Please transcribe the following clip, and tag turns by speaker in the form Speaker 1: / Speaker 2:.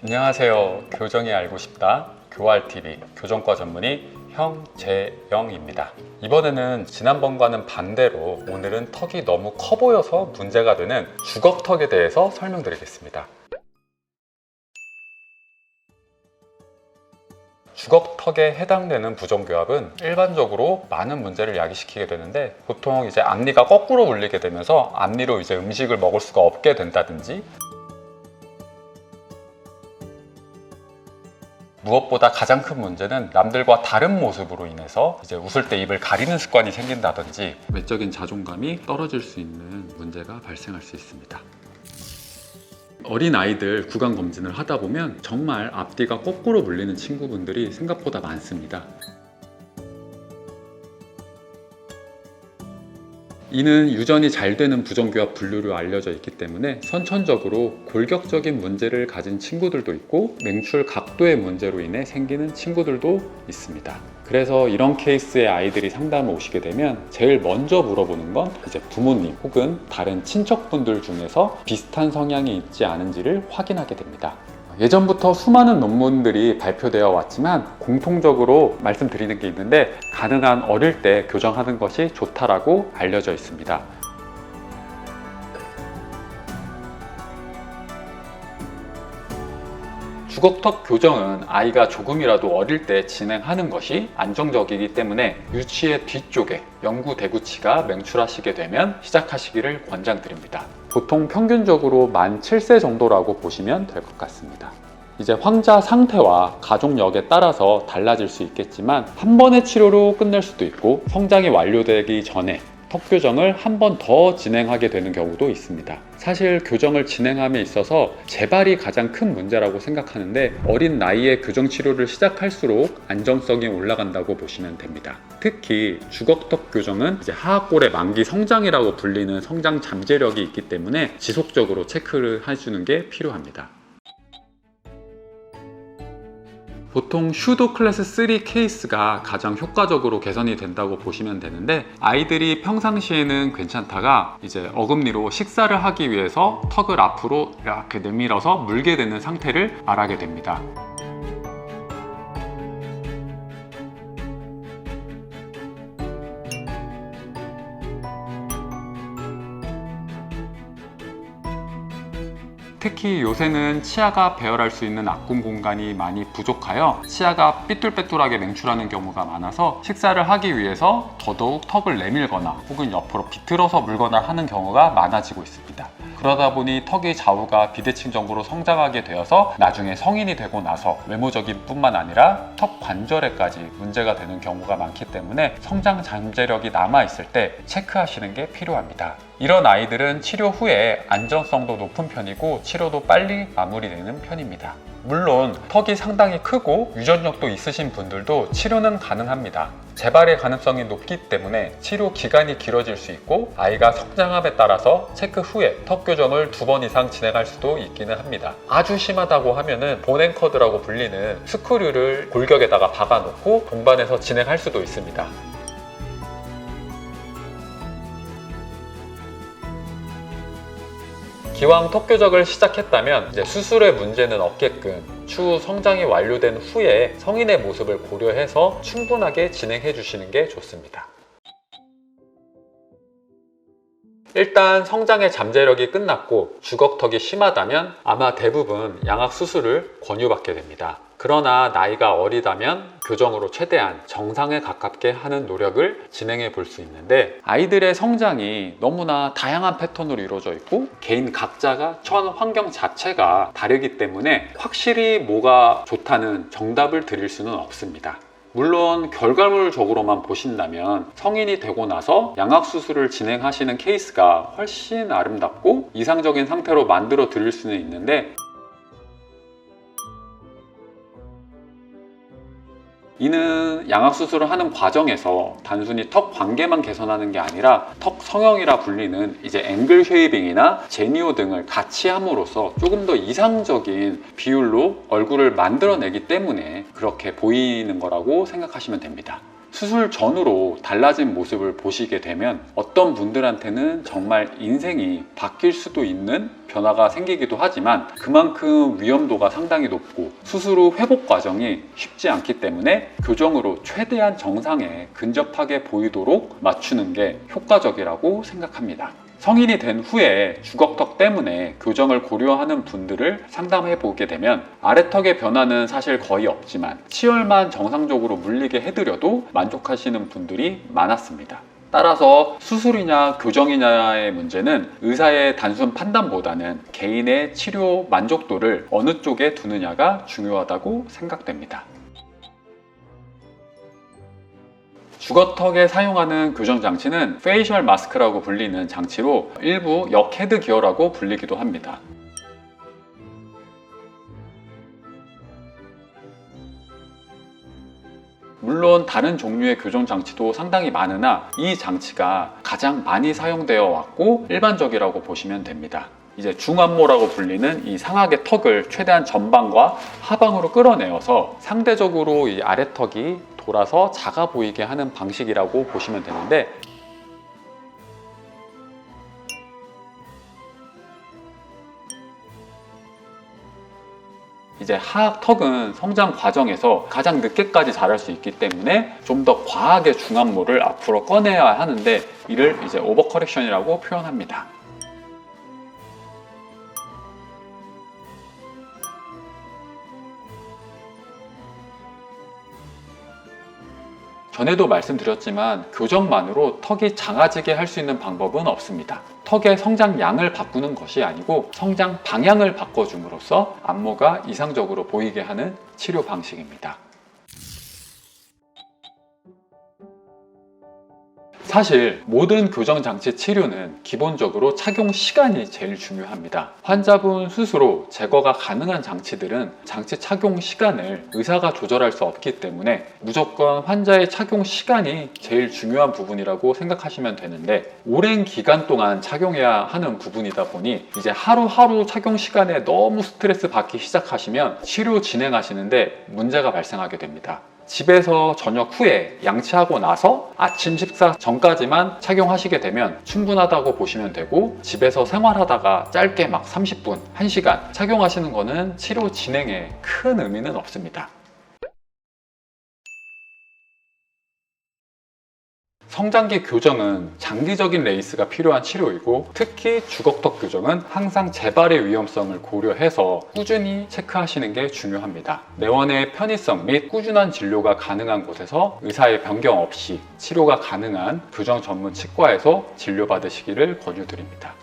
Speaker 1: 안녕하세요. 교정이 알고 싶다. 교알TV 교정과 전문의 형재영입니다. 이번에는 지난번과는 반대로 오늘은 턱이 너무 커 보여서 문제가 되는 주걱턱에 대해서 설명드리겠습니다. 주걱턱에 해당되는 부정교합은 일반적으로 많은 문제를 야기시키게 되는데, 보통 이제 앞니가 거꾸로 울리게 되면서 앞니로 이제 음식을 먹을 수가 없게 된다든지, 무엇보다 가장 큰 문제는 남들과 다른 모습으로 인해서 이제 웃을 때 입을 가리는 습관이 생긴다든지 외적인 자존감이 떨어질 수 있는 문제가 발생할 수 있습니다. 어린 아이들 구강 검진을 하다 보면 정말 앞뒤가 거꾸로 물리는 친구분들이 생각보다 많습니다. 이는 유전이 잘 되는 부정교합 분류로 알려져 있기 때문에 선천적으로 골격적인 문제를 가진 친구들도 있고 맹출 각도의 문제로 인해 생기는 친구들도 있습니다. 그래서 이런 케이스의 아이들이 상담을 오시게 되면 제일 먼저 물어보는 건 이제 부모님 혹은 다른 친척분들 중에서 비슷한 성향이 있지 않은지를 확인하게 됩니다. 예전부터 수많은 논문들이 발표되어 왔지만 공통적으로 말씀드리는 게 있는데, 가능한 어릴 때 교정하는 것이 좋다라고 알려져 있습니다. 주걱턱 교정은 아이가 조금이라도 어릴 때 진행하는 것이 안정적이기 때문에 유치의 뒤쪽에 영구대구치가 맹출하시게 되면 시작하시기를 권장드립니다. 보통 평균적으로 만 7세 정도라고 보시면 될 것 같습니다. 이제 환자 상태와 가족력에 따라서 달라질 수 있겠지만 한 번의 치료로 끝낼 수도 있고, 성장이 완료되기 전에 턱 교정을 한 번 더 진행하게 되는 경우도 있습니다. 사실 교정을 진행함에 있어서 재발이 가장 큰 문제라고 생각하는데, 어린 나이에 교정 치료를 시작할수록 안정성이 올라간다고 보시면 됩니다. 특히 주걱턱 교정은 이제 하악골의 만기 성장이라고 불리는 성장 잠재력이 있기 때문에 지속적으로 체크를 해주는 게 필요합니다. 보통 슈도 클래스 3 케이스가 가장 효과적으로 개선이 된다고 보시면 되는데, 아이들이 평상시에는 괜찮다가 이제 어금니로 식사를 하기 위해서 턱을 앞으로 이렇게 내밀어서 물게 되는 상태를 말하게 됩니다. 특히 요새는 치아가 배열할 수 있는 앞군 공간이 많이 부족하여 치아가 삐뚤빼뚤하게 맹출하는 경우가 많아서 식사를 하기 위해서 더더욱 턱을 내밀거나 혹은 옆으로 비틀어서 물거나 하는 경우가 많아지고 있습니다. 그러다 보니 턱의 좌우가 비대칭 정도로 성장하게 되어서 나중에 성인이 되고 나서 외모적인 뿐만 아니라 턱 관절에까지 문제가 되는 경우가 많기 때문에 성장 잠재력이 남아있을 때 체크하시는 게 필요합니다. 이런 아이들은 치료 후에 안정성도 높은 편이고 치료도 빨리 마무리되는 편입니다. 물론 턱이 상당히 크고 유전력도 있으신 분들도 치료는 가능합니다. 재발의 가능성이 높기 때문에 치료 기간이 길어질 수 있고, 아이가 성장함에 따라서 체크 후에 턱 교정을 2번 이상 진행할 수도 있기는 합니다. 아주 심하다고 하면은 본앵커드라고 불리는 스크류를 골격에다가 박아놓고 동반해서 진행할 수도 있습니다. 기왕 턱 교정을 시작했다면 이제 수술의 문제는 없게끔 추후 성장이 완료된 후에 성인의 모습을 고려해서 충분하게 진행해 주시는 게 좋습니다. 일단 성장의 잠재력이 끝났고 주걱턱이 심하다면 아마 대부분 양악 수술을 권유받게 됩니다. 그러나 나이가 어리다면 교정으로 최대한 정상에 가깝게 하는 노력을 진행해 볼 수 있는데, 아이들의 성장이 너무나 다양한 패턴으로 이루어져 있고 개인 각자가 처한 환경 자체가 다르기 때문에 확실히 뭐가 좋다는 정답을 드릴 수는 없습니다. 물론 결과물적으로만 보신다면 성인이 되고 나서 양악 수술을 진행하시는 케이스가 훨씬 아름답고 이상적인 상태로 만들어 드릴 수는 있는데, 이는 양악 수술을 하는 과정에서 단순히 턱 관계만 개선하는 게 아니라 턱 성형이라 불리는 이제 앵글 쉐이빙이나 제니오 등을 같이 함으로써 조금 더 이상적인 비율로 얼굴을 만들어내기 때문에 그렇게 보이는 거라고 생각하시면 됩니다. 수술 전후로 달라진 모습을 보시게 되면 어떤 분들한테는 정말 인생이 바뀔 수도 있는 변화가 생기기도 하지만 그만큼 위험도가 상당히 높고 수술 후 회복 과정이 쉽지 않기 때문에 교정으로 최대한 정상에 근접하게 보이도록 맞추는 게 효과적이라고 생각합니다. 성인이 된 후에 주걱턱 때문에 교정을 고려하는 분들을 상담해 보게 되면 아래턱의 변화는 사실 거의 없지만 치열만 정상적으로 물리게 해드려도 만족하시는 분들이 많았습니다. 따라서 수술이냐 교정이냐의 문제는 의사의 단순 판단보다는 개인의 치료 만족도를 어느 쪽에 두느냐가 중요하다고 생각됩니다. 주걱턱에 사용하는 교정 장치는 페이셜 마스크라고 불리는 장치로 일부 역헤드 기어라고 불리기도 합니다. 물론 다른 종류의 교정 장치도 상당히 많으나 이 장치가 가장 많이 사용되어 왔고 일반적이라고 보시면 됩니다. 이제 중안모라고 불리는 이 상악의 턱을 최대한 전방과 하방으로 끌어내어서 상대적으로 이 아래턱이 돌아서 작아 보이게 하는 방식이라고 보시면 되는데, 이제 하악 턱은 성장 과정에서 가장 늦게까지 자랄 수 있기 때문에 좀 더 과하게 중안모를 앞으로 꺼내야 하는데 이를 이제 오버 커렉션이라고 표현합니다. 전에도 말씀드렸지만 교정만으로 턱이 작아지게 할 수 있는 방법은 없습니다. 턱의 성장량을 바꾸는 것이 아니고 성장 방향을 바꿔줌으로써 안모가 이상적으로 보이게 하는 치료 방식입니다. 사실 모든 교정장치 치료는 기본적으로 착용 시간이 제일 중요합니다. 환자분 스스로 제거가 가능한 장치들은 장치 착용 시간을 의사가 조절할 수 없기 때문에 무조건 환자의 착용 시간이 제일 중요한 부분이라고 생각하시면 되는데, 오랜 기간 동안 착용해야 하는 부분이다 보니 이제 하루하루 착용 시간에 너무 스트레스 받기 시작하시면 치료 진행하시는데 문제가 발생하게 됩니다. 집에서 저녁 후에 양치하고 나서 아침 식사 전까지만 착용하시게 되면 충분하다고 보시면 되고, 집에서 생활하다가 짧게 막 30분, 1시간 착용하시는 거는 치료 진행에 큰 의미는 없습니다. 성장기 교정은 장기적인 레이스가 필요한 치료이고, 특히 주걱턱 교정은 항상 재발의 위험성을 고려해서 꾸준히 체크하시는 게 중요합니다. 내원의 편의성 및 꾸준한 진료가 가능한 곳에서 의사의 변경 없이 치료가 가능한 교정 전문 치과에서 진료받으시기를 권유드립니다.